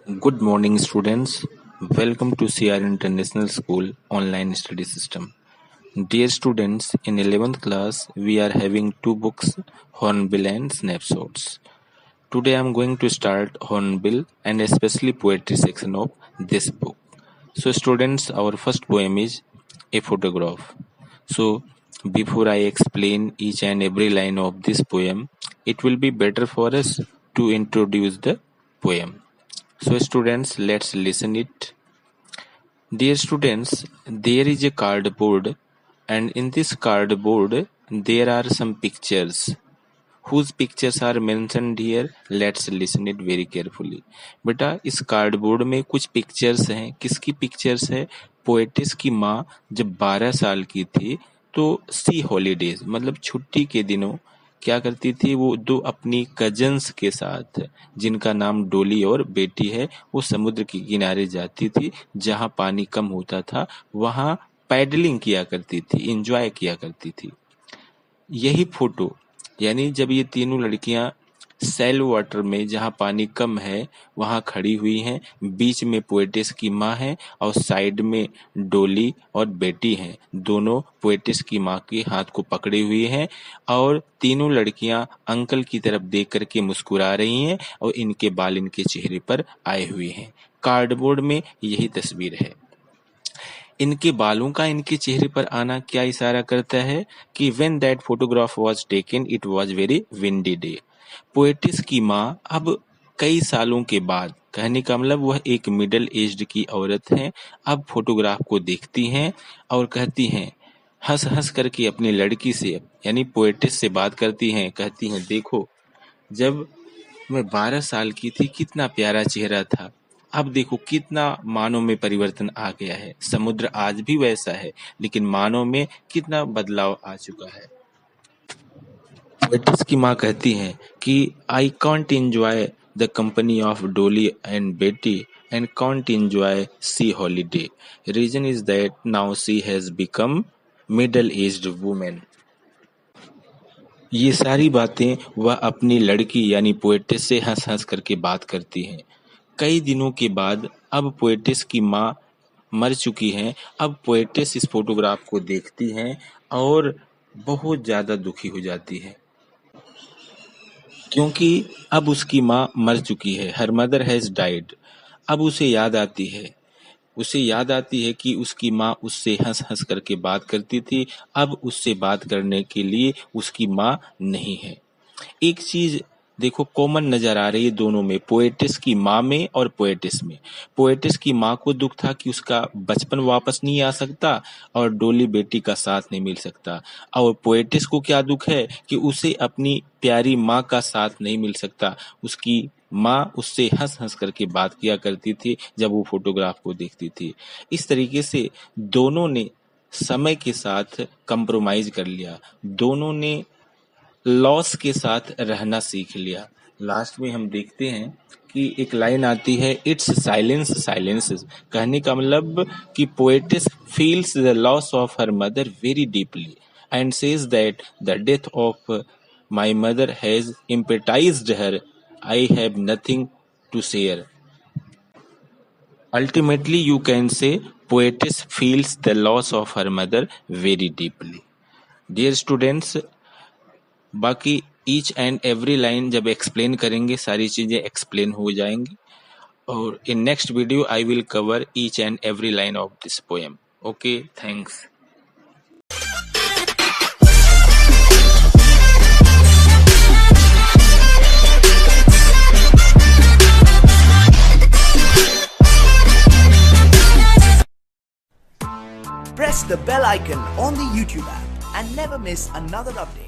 Good morning, students. Welcome to CR International School online study system. Dear students, in 11th class, we are having two books, Hornbill and Snapshots. Today I am going to start Hornbill and especially poetry section of this book. So, students, our first poem is A Photograph. So, before I explain each and every line of this poem, it will be better for us to introduce the poem. So students, let's listen it. Dear students, there is a cardboard and in this cardboard there are some pictures. Whose pictures are mentioned here? Let's listen it very carefully. बेटा इस cardboard में कुछ pictures हैं. किसकी pictures है? Poet's की माँ जब 12 साल की थी तो सी हॉलीडेज मतलब छुट्टी के दिनों क्या करती थी, वो दो अपनी कजन्स के साथ जिनका नाम डोली और बेटी है, वो समुद्र के किनारे जाती थी जहां पानी कम होता था, वहां पैडलिंग किया करती थी, एंजॉय किया करती थी. यही फोटो यानी जब ये तीनों लड़कियां सेल वाटर में जहां पानी कम है वहां खड़ी हुई हैं, बीच में पोएटिस की माँ है और साइड में डोली और बेटी हैं. दोनों पोएटिस की माँ के हाथ को पकड़े हुए हैं और तीनों लड़कियां अंकल की तरफ देख करके मुस्कुरा रही हैं और इनके बाल इनके चेहरे पर आए हुए हैं. कार्डबोर्ड में यही तस्वीर है. इनके बालों का इनके चेहरे पर आना क्या इशारा करता है कि when that photograph was taken it was very windy day. Poet's की माँ अब कई सालों के बाद, कहने का मतलब वह एक मिडिल एज्ड की औरत है, अब फोटोग्राफ को देखती हैं और कहती हैं, हंस हंस करके अपनी लड़की से यानी पोएटिस से बात करती हैं, कहती हैं देखो जब मैं 12 साल की थी कितना प्यारा चेहरा था, अब देखो कितना मानव में परिवर्तन आ गया है. समुद्र आज भी वैसा है लेकिन मानव में कितना बदलाव आ चुका है. पोएटिस की माँ कहती हैं कि I can't enjoy the company of Dolly and बेटी and can't enjoy sea holiday. Reason is that now she has become middle aged women. ये सारी बातें वह अपनी लड़की यानी पोएटिस से हंस हंस करके बात करती हैं. कई दिनों के बाद अब पोएटिस की माँ मर चुकी हैं. अब पोएटिस इस फोटोग्राफ को देखती हैं और बहुत ज्यादा दुखी हो जाती है क्योंकि अब उसकी माँ मर चुकी है. Her mother has died. अब उसे याद आती है कि उसकी माँ उससे हंस हंस करके बात करती थी. अब उससे बात करने के लिए उसकी माँ नहीं है. एक चीज देखो कॉमन नजर आ रही है दोनों में, पोएटिस की माँ में और पोएटिस में. पोएटिस की माँ को दुख था कि उसका बचपन वापस नहीं आ सकता और डोली बेटी का साथ नहीं मिल सकता, और पोएटिस को क्या दुख है कि उसे अपनी प्यारी माँ का साथ नहीं मिल सकता. उसकी माँ उससे हंस हंस करके बात किया करती थी जब वो फोटोग्राफ को देखती थी. इस तरीके से दोनों ने समय के साथ कंप्रोमाइज कर लिया, दोनों ने लॉस के साथ रहना सीख लिया. लास्ट में हम देखते हैं कि एक लाइन आती है, इट्स साइलेंस साइलेंसेस. कहने का मतलब कि poetess feels the loss of her mother very deeply and says that the death of my mother has impetised her. I have nothing to share. Ultimately, you can say poetess feels the loss of her mother very deeply. Dear students, बाकी each and every line जब explain करेंगे सारी चीजें explain हो जाएंगी, और in next video I will cover each and every line of this poem. Okay, thanks. Press the bell icon on the YouTube app and never miss another update.